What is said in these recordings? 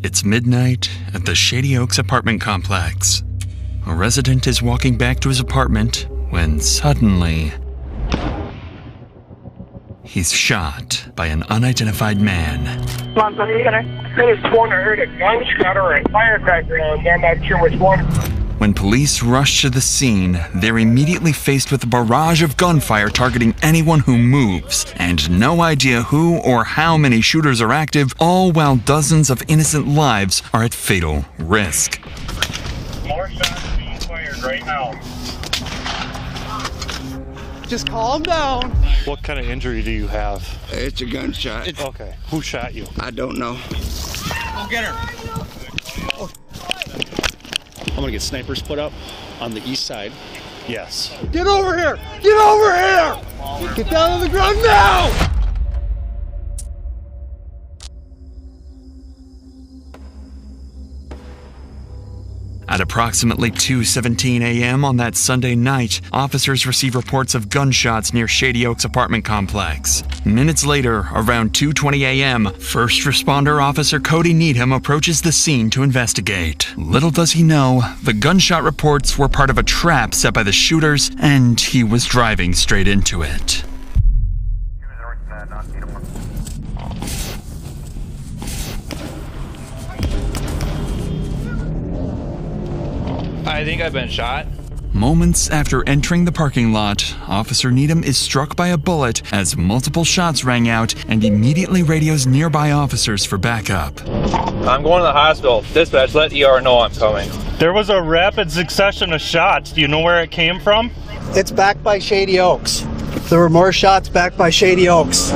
It's midnight at the Shady Oaks apartment complex. A resident is walking back to his apartment when suddenly he's shot by an unidentified man. I could have sworn I heard a gunshot or a firecracker, and I'm not sure which one. When police rush to the scene, they're immediately faced with a barrage of gunfire targeting anyone who moves, and no idea who or how many shooters are active, all while dozens of innocent lives are at fatal risk. More shots being fired right now. Just calm down. What kind of injury do you have? It's a gunshot. Okay. Who shot you? I don't know. Go get her. I'm gonna get snipers put up on the east side. Yes. Get over here! Get over here! Get down on the ground now! At approximately 2:17 a.m. on that Sunday night, officers receive reports of gunshots near Shady Oaks apartment complex. Minutes later, around 2:20 a.m., first responder officer Cody Needham approaches the scene to investigate. Little does he know, the gunshot reports were part of a trap set by the shooters, and he was driving straight into it. I think I've been shot. Moments after entering the parking lot, Officer Needham is struck by a bullet as multiple shots rang out and immediately radios nearby officers for backup. I'm going to the hospital. Dispatch, let ER know I'm coming. There was a rapid succession of shots. Do you know where it came from? It's back by Shady Oaks. There were more shots back by Shady Oaks.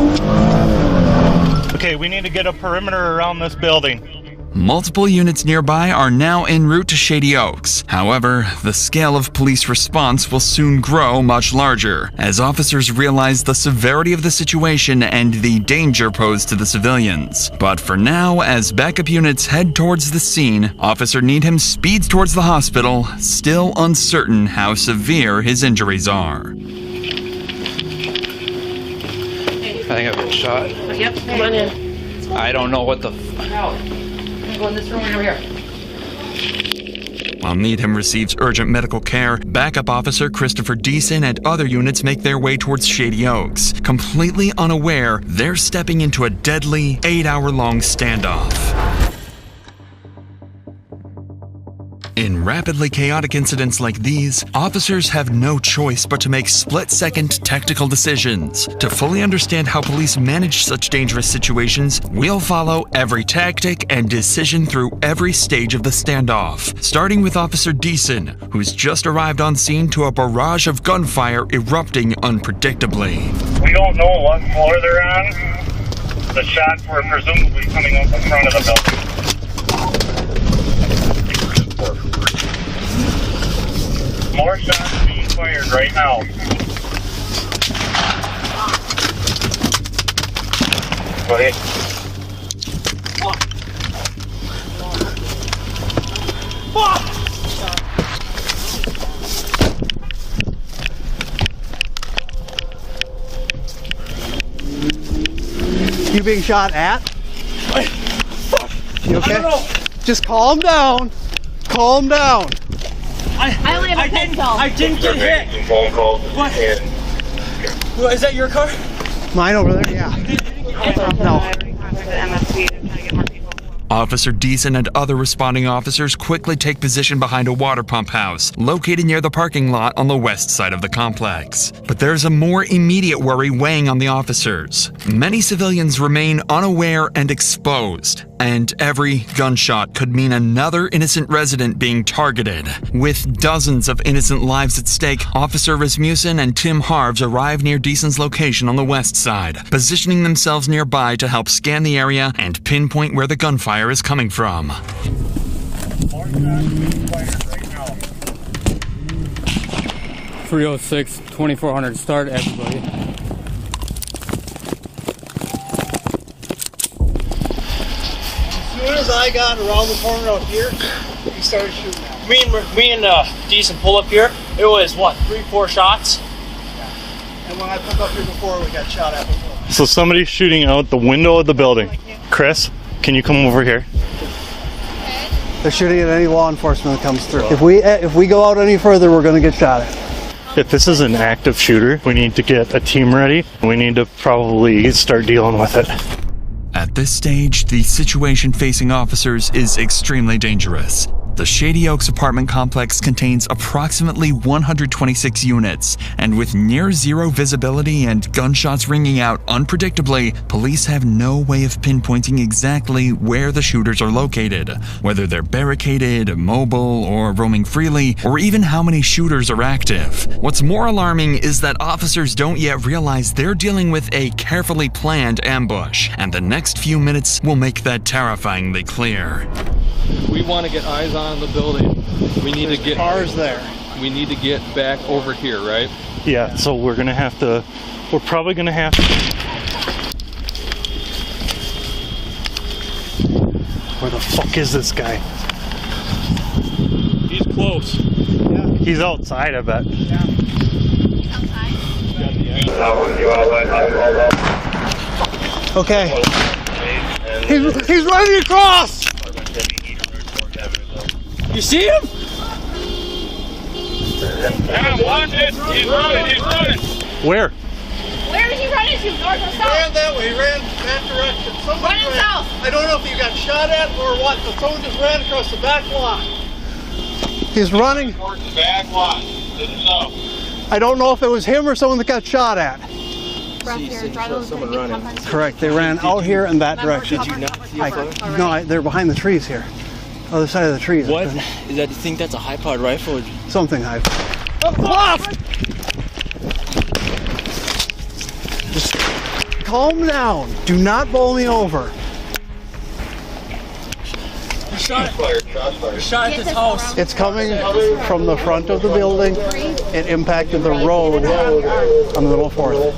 Okay, we need to get a perimeter around this building. Multiple units nearby are now en route to Shady Oaks. However, the scale of police response will soon grow much larger, as officers realize the severity of the situation and the danger posed to the civilians. But for now, as backup units head towards the scene, Officer Needham speeds towards the hospital, still uncertain how severe his injuries are. I think I've been shot. Yep, come on in. I don't know what the Go in this room right over here. While Needham receives urgent medical care, backup officer Christopher Deason and other units make their way towards Shady Oaks. Completely unaware, they're stepping into a deadly 8-hour-long standoff. In rapidly chaotic incidents like these, officers have no choice but to make split-second tactical decisions. To fully understand how police manage such dangerous situations, we'll follow every tactic and decision through every stage of the standoff, starting with Officer Deason, who's just arrived on scene to a barrage of gunfire erupting unpredictably. We don't know what floor they're on. The shots were presumably coming up in front of the building. More shots being fired right now. Go ahead. You being shot at? You okay? Just calm down. Calm down. I only have a pencil. I didn't get hit. Phone calls. What? Is that your car? Mine over there, yeah. No. Officer Deason and other responding officers quickly take position behind a water pump house, located near the parking lot on the west side of the complex. But there's a more immediate worry weighing on the officers. Many civilians remain unaware and exposed, and every gunshot could mean another innocent resident being targeted. With dozens of innocent lives at stake, Officer Rasmussen and Tim Harves arrive near Deason's location on the west side, positioning themselves nearby to help scan the area and pinpoint where the gunfire is coming from. More shots being fired right now. 306, 2400, start everybody. As soon as as I got around the corner out here, he started shooting at me. Me and Decent pull up here. It was what, 3-4 shots? Yeah. And when I pulled up here before, we got shot at before. So somebody's shooting out the window of the building. Chris, can you come over here? They're shooting at any law enforcement that comes through. If we go out any further, we're going to get shot at. If this is an active shooter, we need to get a team ready. We need to probably start dealing with it. At this stage, the situation facing officers is extremely dangerous. The Shady Oaks apartment complex contains approximately 126 units, and with near zero visibility and gunshots ringing out unpredictably, police have no way of pinpointing exactly where the shooters are located, whether they're barricaded, mobile, or roaming freely, or even how many shooters are active. What's more alarming is that officers don't yet realize they're dealing with a carefully planned ambush, and the next few minutes will make that terrifyingly clear. We want to get eyes on the building. We need to get cars there. We need to get back over here, right? Yeah, so we're probably gonna have to. Where the fuck is this guy? He's close. Yeah. He's outside, I bet. Yeah. Okay. He's running across! You see him? Yeah, watch it. He's running. Where? Where is he running to? North or He south? ran that way, he ran that direction. Somebody Running ran. south. I don't know if you got shot at or what, but someone just ran across the back lot. He's running. Towards the back lot. To the south. I don't know if it was him or someone that got shot at. Someone running. Correct, they ran out here in that direction. Did you not see No, they're behind the trees here. Other side of the trees. What? Is that, you think that's a high-powered rifle? Something high. Just calm down. Do not bowl me over. Shot at this house. It's coming from the front of the building. It impacted the road on the Little Fourth.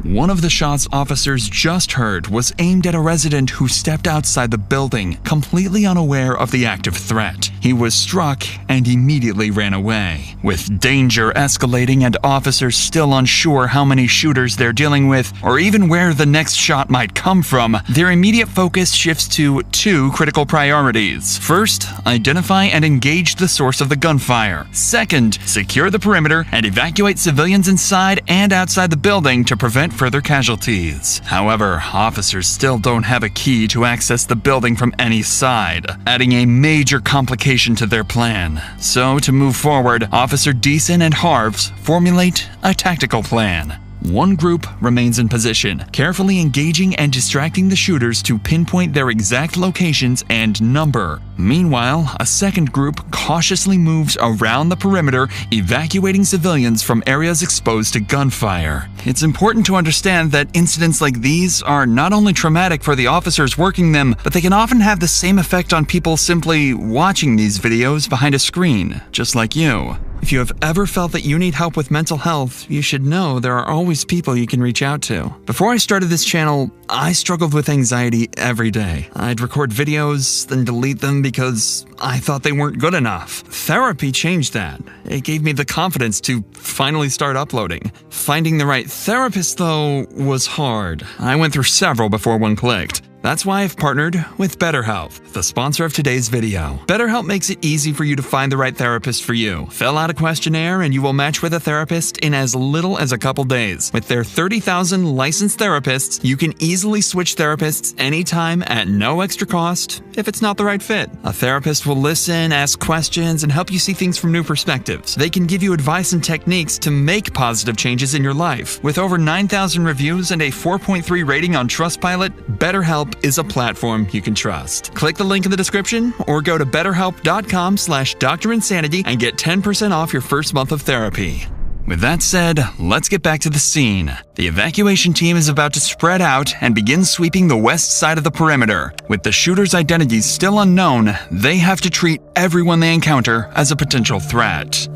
One of the shots officers just heard was aimed at a resident who stepped outside the building, completely unaware of the active threat. He was struck and immediately ran away. With danger escalating and officers still unsure how many shooters they're dealing with, or even where the next shot might come from, their immediate focus shifts to two critical priorities. First, identify and engage the source of the gunfire. Second, secure the perimeter and evacuate civilians inside and outside the building to prevent further casualties. However, officers still don't have a key to access the building from any side, adding a major complication to their plan. So, to move forward, Officer Deason and Harves formulate a tactical plan. One group remains in position, carefully engaging and distracting the shooters to pinpoint their exact locations and number. Meanwhile, a second group cautiously moves around the perimeter, evacuating civilians from areas exposed to gunfire. It's important to understand that incidents like these are not only traumatic for the officers working them, but they can often have the same effect on people simply watching these videos behind a screen, just like you. If you have ever felt that you need help with mental health, you should know there are always people you can reach out to. Before I started this channel, I struggled with anxiety every day. I'd record videos, then delete them because I thought they weren't good enough. Therapy changed that. It gave me the confidence to finally start uploading. Finding the right therapist, though, was hard. I went through several before one clicked. That's why I've partnered with BetterHelp, the sponsor of today's video. BetterHelp makes it easy for you to find the right therapist for you. Fill out a questionnaire and you will match with a therapist in as little as a couple days. With their 30,000 licensed therapists, you can easily switch therapists anytime at no extra cost if it's not the right fit. A therapist will listen, ask questions, and help you see things from new perspectives. They can give you advice and techniques to make positive changes in your life. With over 9,000 reviews and a 4.3 rating on Trustpilot, BetterHelp is a platform you can trust. Click the link in the description or go to betterhelp.com/DrInsanity and get 10% off your first month of therapy. With that said, let's get back to the scene. The evacuation team is about to spread out and begin sweeping the west side of the perimeter. With the shooter's identities still unknown, they have to treat everyone they encounter as a potential threat.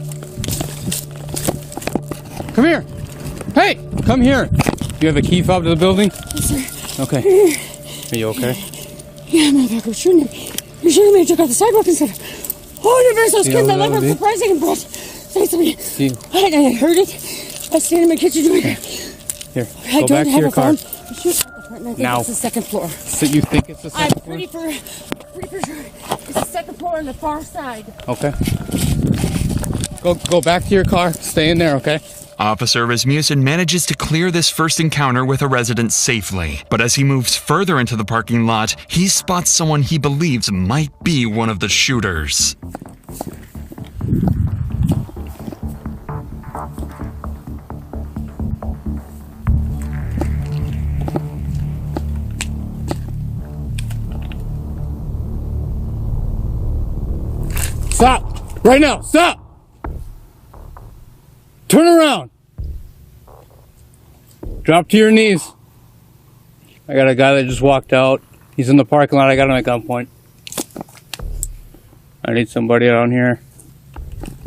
Come here. Hey, come here. You have a key fob to the building? Yes, sir. Okay. Are you okay? Yeah, motherfucker, you're shooting me. You're shooting me. I took off the sidewalk and said, oh, the those kids that live up surprising and brought. Say something. I heard it. I was standing in my kitchen doing it. Here, go back to your car. Now, it's the second floor. So you think it's the second floor? I'm pretty sure it's the second floor on the far side. Okay. Go back to your car. Stay in there, okay? Officer Rasmussen manages to clear this first encounter with a resident safely. But as he moves further into the parking lot, he spots someone he believes might be one of the shooters. Stop! Right now! Stop! Turn around! Drop to your knees. I got a guy that just walked out. He's in the parking lot. I got him at gunpoint. I need somebody around here.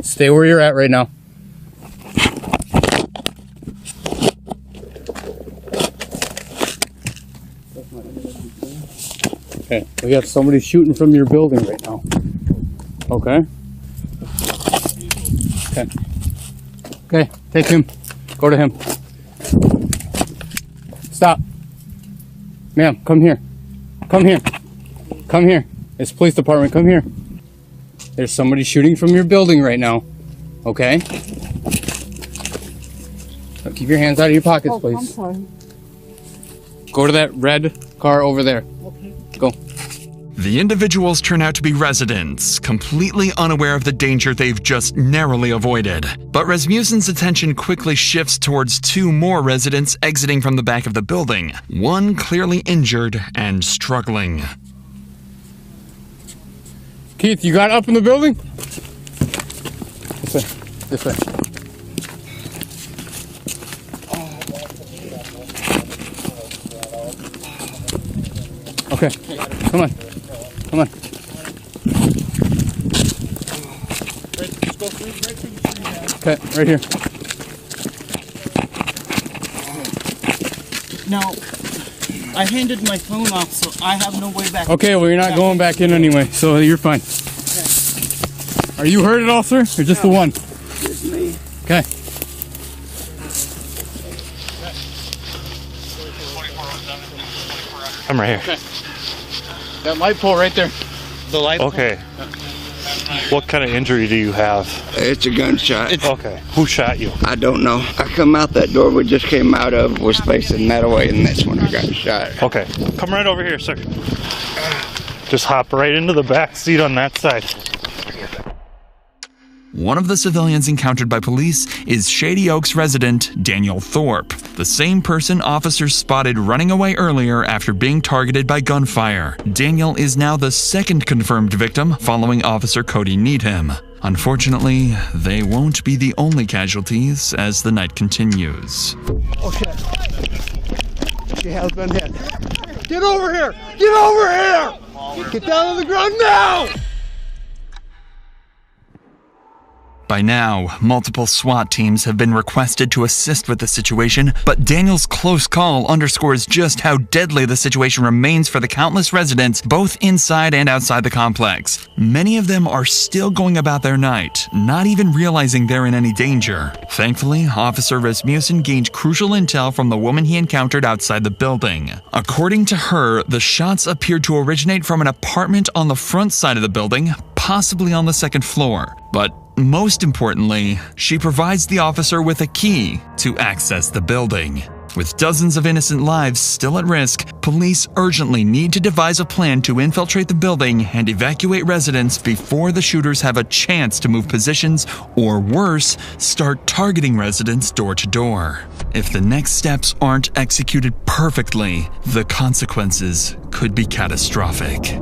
Stay where you're at right now. Okay, we got somebody shooting from your building right now. Okay. Okay. Okay, take him. Go to him. Stop. Ma'am, come here. Come here. Come here. It's police department. Come here. There's somebody shooting from your building right now. Okay? So keep your hands out of your pockets, please. I'm sorry. Go to that red car over there. Okay. Go. The individuals turn out to be residents, completely unaware of the danger they've just narrowly avoided. But Rasmussen's attention quickly shifts towards two more residents exiting from the back of the building, one clearly injured and struggling. Keith, you got up in the building? This way. This way. Okay, come on. Come on. Okay, right here. Now, I handed my phone off, so I have no way back. Okay, well, you're not going back in anyway, so you're fine. Okay. Are you hurt at all, sir? Or just the one? Just me. Okay. I'm right here. Okay. That light pole right there. The light pole? Okay. What kind of injury do you have? It's a gunshot. Okay. Who shot you? I don't know. I come out that door we just came out of, was facing that way, and that's when I got shot. Okay. Come right over here, sir. Just hop right into the back seat on that side. One of the civilians encountered by police is Shady Oaks resident Daniel Thorpe, the same person officers spotted running away earlier after being targeted by gunfire. Daniel is now the second confirmed victim following Officer Cody Needham. Unfortunately, they won't be the only casualties as the night continues. Oh shit. She has been hit. Get over here! Get over here! Get down on the ground now! By now, multiple SWAT teams have been requested to assist with the situation, but Daniel's close call underscores just how deadly the situation remains for the countless residents both inside and outside the complex. Many of them are still going about their night, not even realizing they're in any danger. Thankfully, Officer Rasmussen gained crucial intel from the woman he encountered outside the building. According to her, the shots appeared to originate from an apartment on the front side of the building, possibly on the second floor. But most importantly, she provides the officer with a key to access the building. With dozens of innocent lives still at risk, police urgently need to devise a plan to infiltrate the building and evacuate residents before the shooters have a chance to move positions, or worse, start targeting residents door to door. If the next steps aren't executed perfectly, the consequences could be catastrophic.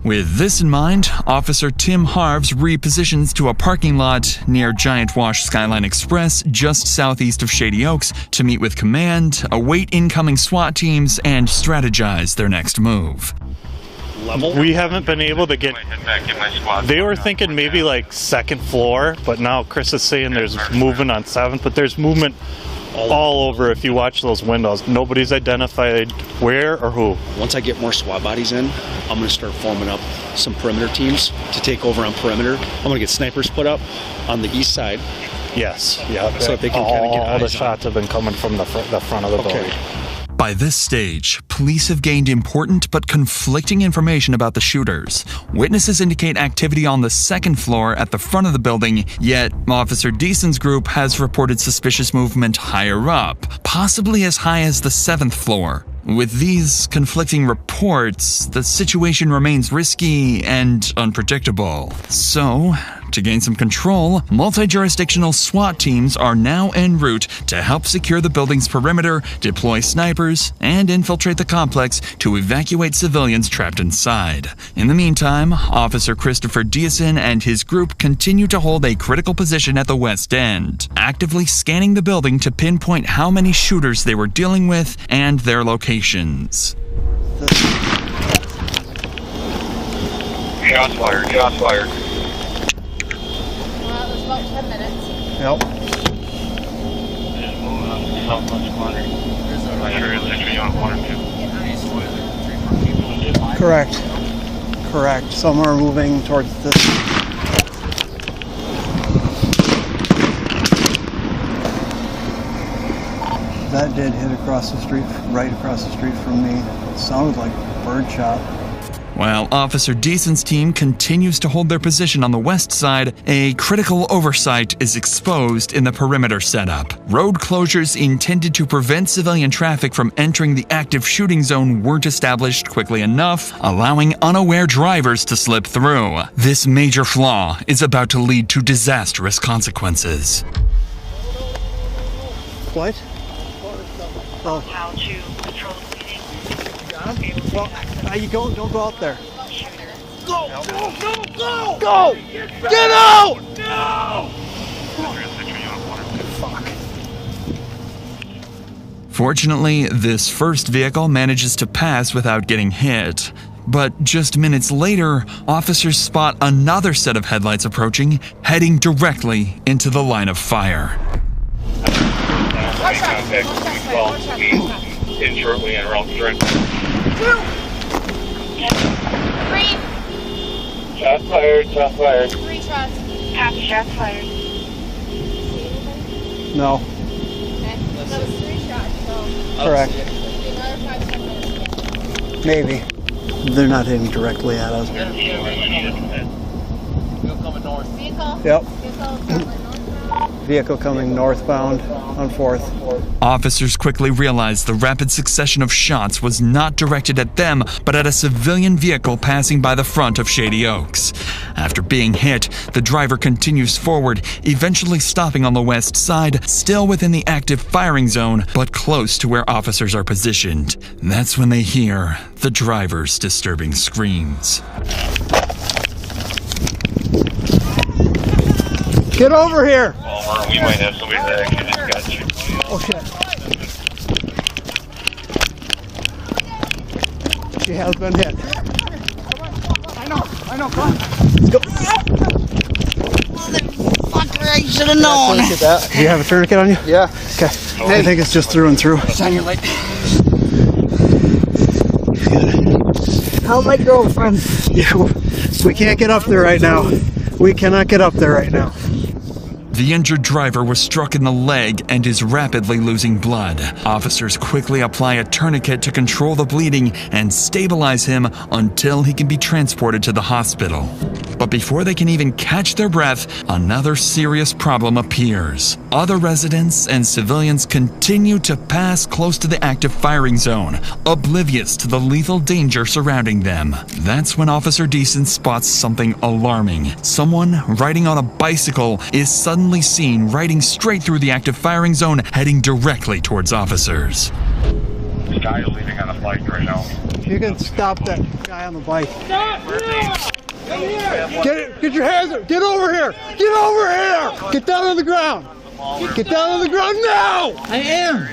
With this in mind, Officer Tim Harves repositions to a parking lot near Giant Wash Skyline Express just southeast of Shady Oaks to meet with command, await incoming SWAT teams, and strategize their next move. We haven't been able to get... They were thinking maybe like second floor, but now Chris is saying there's movement on 7th, but there's movement all over if you watch those windows. Nobody's identified where or who. Once I get more SWAT bodies in, I'm going to start forming up some perimeter teams to take over on perimeter. I'm going to get snipers put up on the east side. Yes, yeah. So that they can kind of get all the eyes shots have been coming from the front of the building. By this stage, police have gained important but conflicting information about the shooters. Witnesses indicate activity on the second floor at the front of the building, yet Officer Deason's group has reported suspicious movement higher up, possibly as high as the 7th floor. With these conflicting reports, the situation remains risky and unpredictable. So, to gain some control, multi-jurisdictional SWAT teams are now en route to help secure the building's perimeter, deploy snipers, and infiltrate the complex to evacuate civilians trapped inside. In the meantime, Officer Christopher Deason and his group continue to hold a critical position at the west end, actively scanning the building to pinpoint how many shooters they were dealing with and their locations. Shots fired, shots fired. Well, it was about 10 minutes. Yep. Just moving on to Southwest Corner. I'm sure it's actually on 1 or 2. Correct. Correct. Some are moving towards this. That did hit across the street, right across the street from me. It sounded like a bird shot. While Officer Deason's team continues to hold their position on the west side, a critical oversight is exposed in the perimeter setup. Road closures intended to prevent civilian traffic from entering the active shooting zone weren't established quickly enough, allowing unaware drivers to slip through. This major flaw is about to lead to disastrous consequences. What? Oh. How to control the bleeding. Well, you don't go out there. Go! Go! Go! Go! Go! Get out! No! Fuck. Fortunately, this first vehicle manages to pass without getting hit. But just minutes later, officers spot another set of headlights approaching, heading directly into the line of fire. Contact 212 in shortly and around the direct. 2! 3! Shots fired, shots fired. 3 shots. Half shots fired. No. Okay. That was 3 shots, so. Correct. Another 5-10 minutes. Maybe. They're not hitting directly at us. Vehicle coming north. Vehicle. Yep. Vehicle coming northbound. Vehicle coming northbound on 4th. Officers quickly realized the rapid succession of shots was not directed at them, but at a civilian vehicle passing by the front of Shady Oaks. After being hit, the driver continues forward, eventually stopping on the west side, still within the active firing zone, but close to where officers are positioned. That's when they hear the driver's disturbing screams. Get over here! Well, we might have somebody that actually just got you. Oh shit. She has been hit. I know, come on. Let's go. Fucker, I should have known. Do you have a tourniquet on you? Yeah. Okay. I think it's just through and through. Shine your light. How my girlfriend? Yeah, we can't get up there right now. We cannot get up there right now. The injured driver was struck in the leg and is rapidly losing blood. Officers quickly apply a tourniquet to control the bleeding and stabilize him until he can be transported to the hospital. But before they can even catch their breath, another serious problem appears. Other residents and civilians continue to pass close to the active firing zone, oblivious to the lethal danger surrounding them. That's when Officer Deason spots something alarming. Someone riding on a bicycle is suddenly seen riding straight through the active firing zone, heading directly towards officers. This guy is leaving on a bike right now. You can stop that guy on the bike. Get your hands up! Get over here! Get over here! Get down on the ground! Get down on the ground now! I am.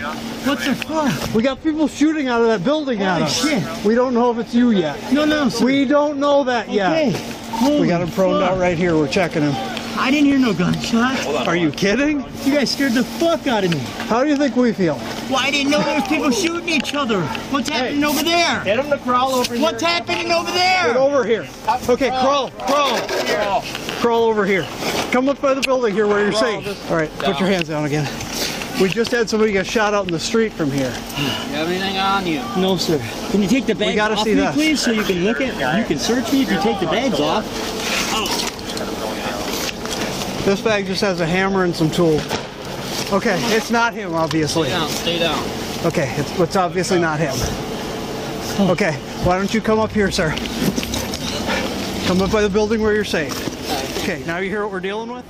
What the fuck? We got people shooting out of that building at us. Shit. We don't know if it's you yet. No, sir. We don't know that yet. Okay. We got him prone out right here. We're checking him. I didn't hear no gunshots. Are you kidding? You guys scared the fuck out of me. How do you think we feel? Well, I didn't know there was people shooting each other. What's happening over there? Get him to crawl over here. What's happening over there? Get over here. Okay, crawl. Crawl over here. Come up by the building here where you're safe. All right, put your hands down again. We just had somebody get shot out in the street from here. You have anything on you? No, sir. Can you take the bags off me, please, so you can look at? You can search me if you take the bags off. This bag just has a hammer and some tools. Okay, it's not him, obviously. Stay down. Okay, it's obviously not him. Okay, why don't you come up here, sir? Come up by the building where you're safe. Okay, now you hear what we're dealing with?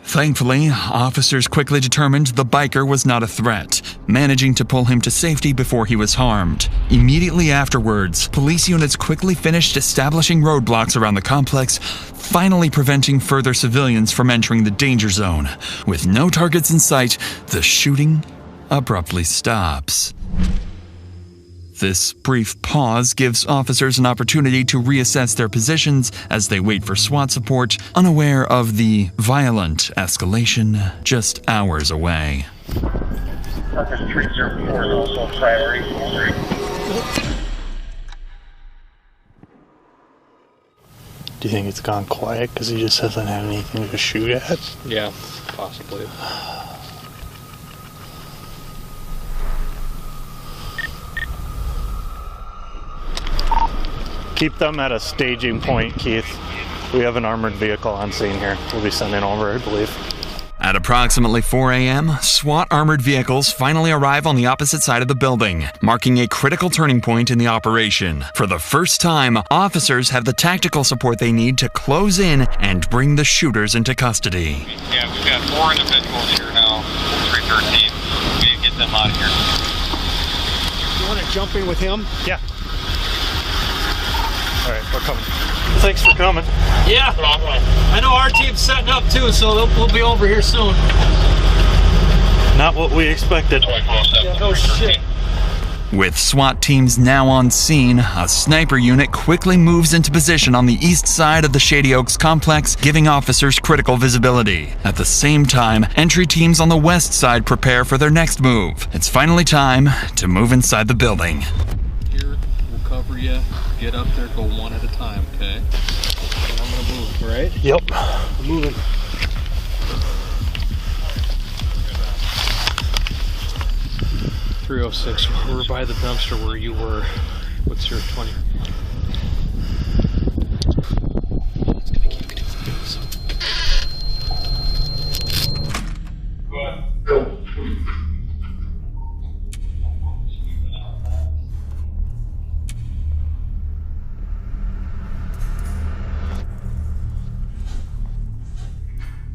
Thankfully, officers quickly determined the biker was not a threat, managing to pull him to safety before he was harmed. Immediately afterwards, police units quickly finished establishing roadblocks around the complex, finally preventing further civilians from entering the danger zone. With no targets in sight, the shooting abruptly stops. This brief pause gives officers an opportunity to reassess their positions as they wait for SWAT support, unaware of the violent escalation just hours away. Officer 304 is also priority. Do you think it's gone quiet because he just hasn't had anything to shoot at? Yeah, possibly. Keep them at a staging point, Keith. We have an armored vehicle on scene here. We'll be sending over, I believe. At approximately 4 a.m., SWAT armored vehicles finally arrive on the opposite side of the building, marking a critical turning point in the operation. For the first time, officers have the tactical support they need to close in and bring the shooters into custody. Yeah, we've got 4 individuals here now, 313. We need to get them out of here. You want to jump in with him? Yeah. All right, we're coming. Thanks for coming. Yeah, I know our team's setting up too, so we'll be over here soon. Not what we expected. Yeah, no shit. With SWAT teams now on scene, a sniper unit quickly moves into position on the east side of the Shady Oaks complex, giving officers critical visibility. At the same time, entry teams on the west side prepare for their next move. It's finally time to move inside the building. Here, we'll cover you. Get up there, go one at a time, okay? And I'm gonna move, right? Yep. I'm moving. .306, we're by the dumpster where you were. What's your 20? It's gonna keep getting fused. Go.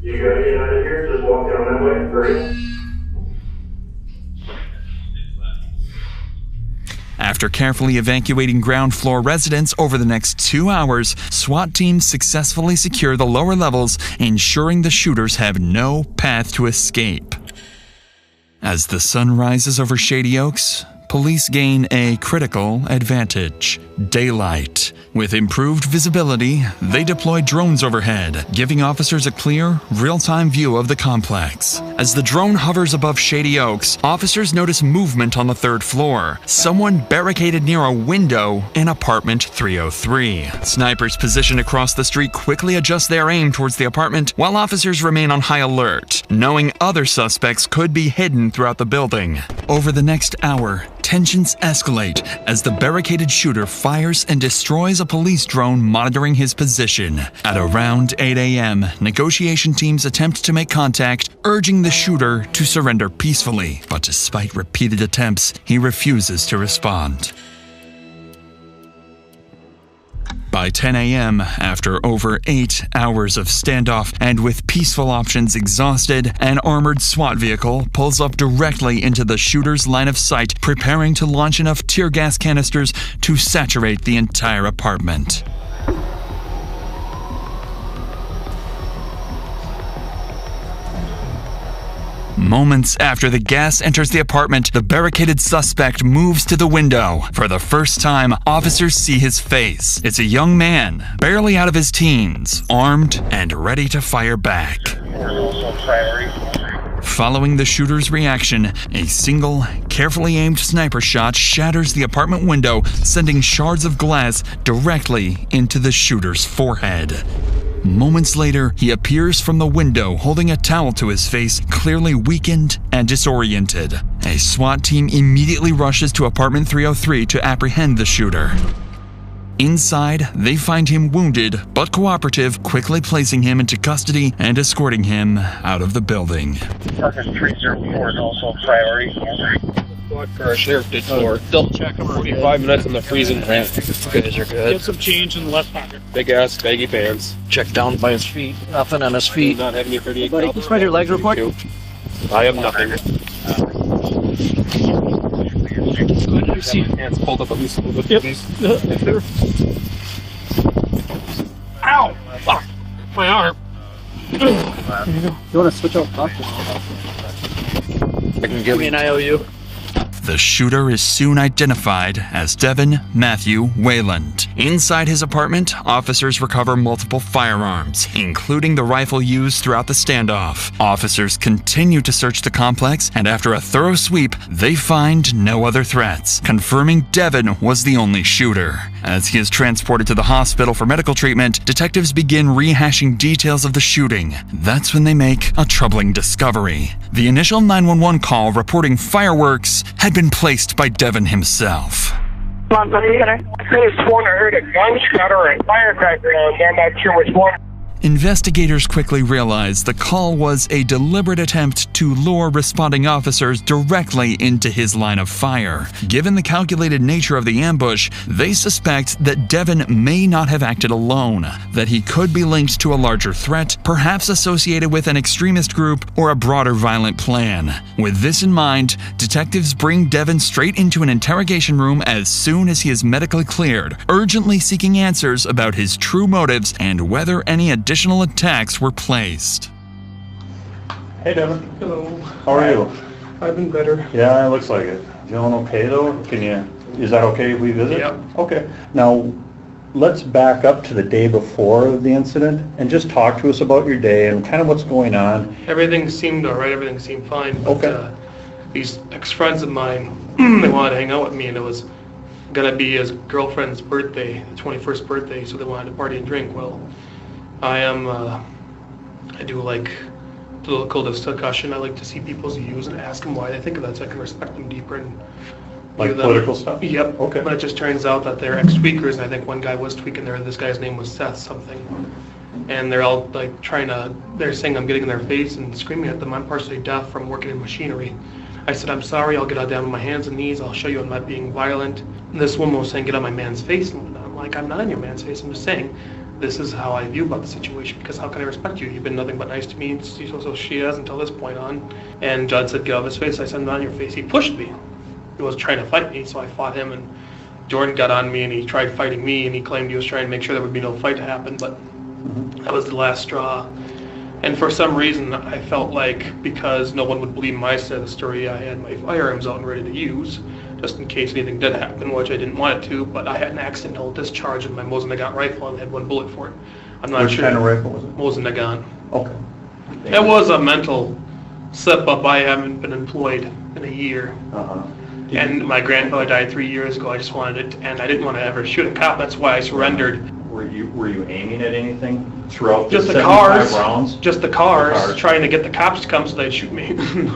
You gotta get out of here, just walk down that way, great. After carefully evacuating ground floor residents over the next 2 hours, SWAT teams successfully secure the lower levels, ensuring the shooters have no path to escape. As the sun rises over Shady Oaks, police gain a critical advantage: daylight. With improved visibility, they deploy drones overhead, giving officers a clear, real-time view of the complex. As the drone hovers above Shady Oaks, officers notice movement on the 3rd floor. Someone barricaded near a window in apartment 303. Snipers positioned across the street quickly adjust their aim towards the apartment, while officers remain on high alert, knowing other suspects could be hidden throughout the building. Over the next hour, tensions escalate as the barricaded shooter fires and destroys a police drone monitoring his position. At around 8 a.m., negotiation teams attempt to make contact, urging the shooter to surrender peacefully. But despite repeated attempts, he refuses to respond. By 10 a.m., after over 8 hours of standoff and with peaceful options exhausted, an armored SWAT vehicle pulls up directly into the shooter's line of sight, preparing to launch enough tear gas canisters to saturate the entire apartment. Moments after the gas enters the apartment, the barricaded suspect moves to the window. For the first time, officers see his face. It's a young man, barely out of his teens, armed and ready to fire back. Following the shooter's reaction, a single, carefully aimed sniper shot shatters the apartment window, sending shards of glass directly into the shooter's forehead. Moments later, he appears from the window holding a towel to his face, clearly weakened and disoriented. A SWAT team immediately rushes to apartment 303 to apprehend the shooter. Inside, they find him wounded but cooperative, quickly placing him into custody and escorting him out of the building. Apartment 304 is also a priority. For our sheriff did for. Double check him. 45 minutes in the freezing plant. You guys are good. Get some change in the left pocket. Big ass baggy pants. Check down by his feet. Nothing on his feet. Not having any 38. Buddy, can you spread your legs real quick? I have nothing. I see hands pulled up at least a little bit. Yep. Ow! Fuck! My arm. There you go. You want to switch out doctors? I can give me an IOU. The shooter is soon identified as Devin Matthew Wayland. Inside his apartment, officers recover multiple firearms, including the rifle used throughout the standoff. Officers continue to search the complex, and after a thorough sweep, they find no other threats, confirming Devin was the only shooter. As he is transported to the hospital for medical treatment, detectives begin rehashing details of the shooting. That's when they make a troubling discovery. The initial 911 call reporting fireworks had been placed by Devin himself. I sworn I heard a gunshot or a firecracker, and I'm not sure which one. Investigators quickly realized the call was a deliberate attempt to lure responding officers directly into his line of fire. Given the calculated nature of the ambush, they suspect that Devin may not have acted alone, that he could be linked to a larger threat, perhaps associated with an extremist group or a broader violent plan. With this in mind, detectives bring Devin straight into an interrogation room as soon as he is medically cleared, urgently seeking answers about his true motives and whether any additional attacks were placed. Hey, Devin. Hello. How are you? I've been better. Yeah, it looks like it. Feeling okay though? Is that okay if we visit? Yep. Okay. Now, let's back up to the day before the incident and just talk to us about your day and kind of what's going on. Everything seemed alright, everything seemed fine. But, Okay. These ex-friends of mine, they wanted to hang out with me, and it was gonna be his girlfriend's birthday, the 21st birthday, so they wanted to party and drink. Well, I do like political discussion. I like to see people's views and ask them why they think of that so I can respect them deeper and Like view them. political stuff? Yep. Okay. But it just turns out that they're ex-tweakers, and I think one guy was tweaking there. This guy's name was Seth something. And they're all like they're saying I'm getting in their face and screaming at them. I'm partially deaf from working in machinery. I said, I'm sorry, I'll get down on my hands and knees, I'll show you I'm not being violent. And this woman was saying, get on my man's face. And I'm like, I'm not on your man's face, I'm just saying, this is how I view about the situation, because how can I respect you? You've been nothing but nice to me, so she has until this point on. And Judd said, get off his face. I said, I'm not on your face. He pushed me. He was trying to fight me, so I fought him, and Jordan got on me, and he tried fighting me, and he claimed he was trying to make sure there would be no fight to happen, but that was the last straw. And for some reason, I felt like because no one would believe my side of the story, I had my firearms out and ready to use, just in case anything did happen, which I didn't want it to, but I had an accidental discharge in my Mosin-Nagant rifle and had one bullet for it. I'm not Which sure. kind of rifle was it? Mosin-Nagant. Okay. It was a mental slip-up. I haven't been employed in a year. Uh-huh. And my grandfather died 3 years ago. I just wanted it, and I didn't want to ever shoot a cop. That's why I surrendered. Were you aiming at anything throughout Just the the 75 cars, rounds? just the cars, trying to get the cops to come so they'd shoot me.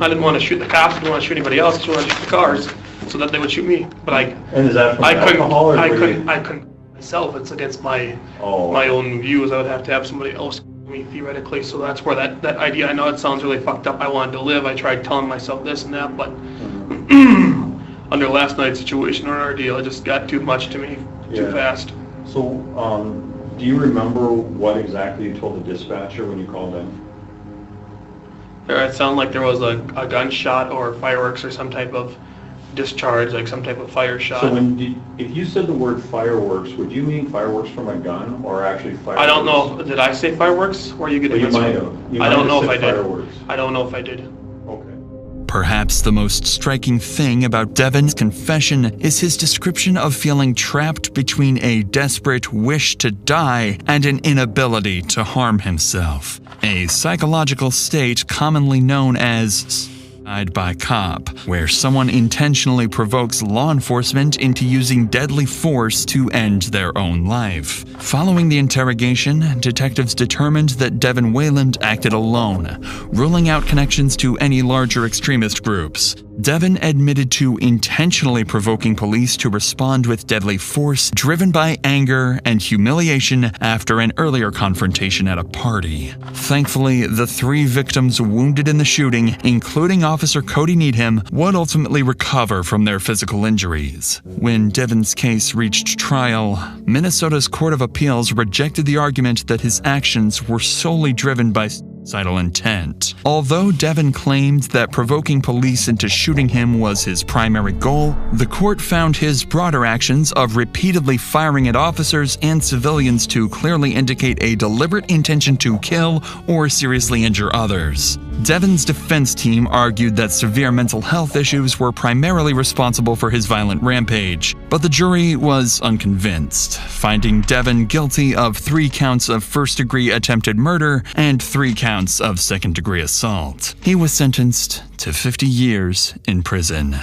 I didn't want to shoot the cops, I didn't want to shoot anybody else, I just wanted to shoot the cars so that they would shoot me. But And is that from alcohol, or I couldn't myself. It's against my own views. I would have to have somebody else kill me theoretically. So that's where that idea. I know it sounds really fucked up. I wanted to live. I tried telling myself this and that, but under last night's situation or ordeal, it just got too much to me, too fast. So, do you remember what exactly you told the dispatcher when you called in? It sounded like there was a gunshot or fireworks or some type of discharge, like some type of fire shot. So if you said the word fireworks, would you mean fireworks from a gun or actually fireworks? I don't know. Did I say fireworks? Or are you getting well, you this might one? have. You I don't know if I did. fireworks. I don't know if I did. Okay. Perhaps the most striking thing about Devin's confession is his description of feeling trapped between a desperate wish to die and an inability to harm himself, a psychological state commonly known as suicide by cop, where someone intentionally provokes law enforcement into using deadly force to end their own life. Following the interrogation, detectives determined that Devin Wayland acted alone, ruling out connections to any larger extremist groups. Devin admitted to intentionally provoking police to respond with deadly force, driven by anger and humiliation after an earlier confrontation at a party. Thankfully, the 3 victims wounded in the shooting, including Officer Cody Needham, would ultimately recover from their physical injuries. When Devin's case reached trial, Minnesota's Court of Appeals rejected the argument that his actions were solely driven by suicidal intent. Although Devin claimed that provoking police into shooting him was his primary goal, the court found his broader actions of repeatedly firing at officers and civilians to clearly indicate a deliberate intention to kill or seriously injure others. Devin's defense team argued that severe mental health issues were primarily responsible for his violent rampage, but the jury was unconvinced, finding Devin guilty of 3 counts of first-degree attempted murder and 3 counts of second-degree assault. He was sentenced to 50 years in prison.